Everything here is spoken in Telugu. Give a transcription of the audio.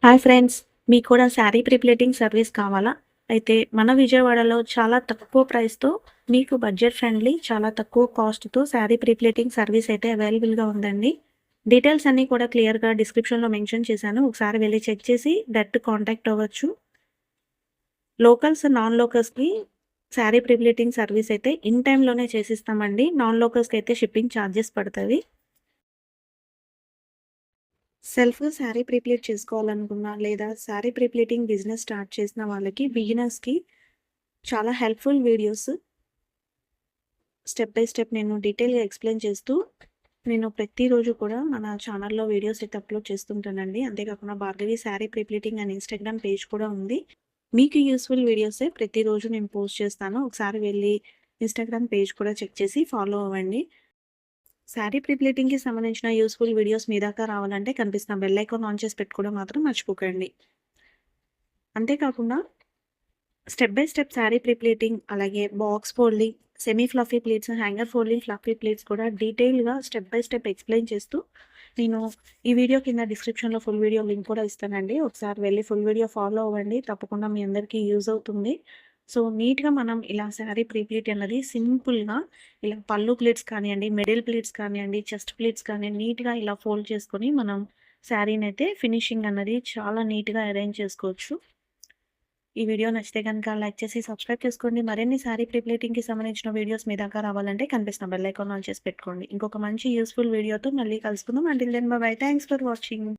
Hi friends! మీకు కూడా శారీ ప్రీప్లీటింగ్ సర్వీస్ కావాలా? అయితే మన విజయవాడలో చాలా తక్కువ ప్రైస్‌తో మీకు బడ్జెట్ ఫ్రెండ్లీ, చాలా తక్కువ కాస్ట్‌తో శారీ ప్రీప్లీటింగ్ సర్వీస్ అయితే అవైలబుల్‌గా ఉందండి. డీటెయిల్స్ అన్నీ కూడా క్లియర్‌గా డిస్క్రిప్షన్‌లో మెన్షన్ చేశాను. ఒకసారి వెళ్లి చెక్ చేసి డైరెక్ట్ కాంటాక్ట్ అవ్వచ్చు. లోకల్స్, నాన్ లోకల్స్‌కి శారీ ప్రీప్లీటింగ్ సర్వీస్ అయితే ఇన్ టైమ్‌లోనే చేసిస్తామండి. నాన్ లోకల్స్‌కైతే షిప్పింగ్ ఛార్జెస్ పడతది. సెల్ఫ్‌గా శారీ ప్రీప్లీట్ చేసుకోవాలనుకున్నా, లేదా శారీ ప్రీప్లీటింగ్ బిజినెస్ స్టార్ట్ చేసిన వాళ్ళకి, బిగినర్స్‌కి చాలా helpful videos step by step నేను డీటెయిల్‌గా ఎక్స్‌ప్లెయిన్ చేస్తూ, నేను ప్రతిరోజు కూడా మన ఛానల్‌లో వీడియోస్ అయితే అప్‌లోడ్ చేస్తుంటానండి. అంతేకాకుండా భార్గవి శారీ ప్రీప్లీటింగ్ అని ఇన్‌స్టాగ్రామ్ పేజ్ కూడా ఉంది. మీకు యూజ్‌ఫుల్ వీడియోసే ప్రతిరోజు నేను పోస్ట్ చేస్తాను. ఒకసారి వెళ్లి ఇన్‌స్టాగ్రామ్ పేజ్ కూడా చెక్ చేసి ఫాలో అవ్వండి. శారీ ప్రీప్లీటింగ్‌కి సంబంధించిన యూజ్‌ఫుల్ వీడియోస్ మీ దాకా రావాలంటే కనిపిస్తున్న బెల్ ఐకాన్ ఆన్ చేసి పెట్టుకోవడం మాత్రం మర్చిపోకండి. అంతేకాకుండా step by step sari prepleating, అలాగే box folding, semi fluffy pleats, hanger folding, fluffy pleats కూడా డీటెయిల్‌గా స్టెప్ బై స్టెప్ ఎక్స్‌ప్లెయిన్ చేస్తూ, నేను ఈ వీడియో కింద డిస్క్రిప్షన్‌లో ఫుల్ వీడియో లింక్ కూడా ఇస్తానండి. ఒకసారి వెళ్లి ఫుల్ వీడియో ఫాలో అవ్వండి. తప్పకుండా మీ అందరికీ యూజ్ అవుతుంది. సో, నీట్‌గా మనం ఇలా శారీ ప్రీప్లీట్ అన్నది సింపుల్‌గా ఇలా పళ్ళు ప్లీట్స్ కానియండి, మిడిల్ ప్లీట్స్ కానియండి, చెస్ట్ ప్లీట్స్ కానియండి, నీట్‌గా ఇలా ఫోల్డ్ చేసుకొని మనం శారీనైతే ఫినిషింగ్ అన్నది చాలా నీట్‌గా అరేంజ్ చేసుకోవచ్చు. ఈ వీడియో నచ్చితే గనుక లైక్ చేసి సబ్స్క్రైబ్ చేసుకోండి. మరిన్ని శారీ ప్రీప్లీటింగ్‌కి సంబంధించిన వీడియోస్ మీ దాకా రావాలంటే కనిపిస్తున్న బెల్ ఐకాన్ ఆన్ చేసి పెట్టుకోండి. ఇంకొక మంచి యూజ్‌ఫుల్ వీడియోతో మళ్ళీ కలుసుకుందాం. Until then bye bye. Thanks for watching.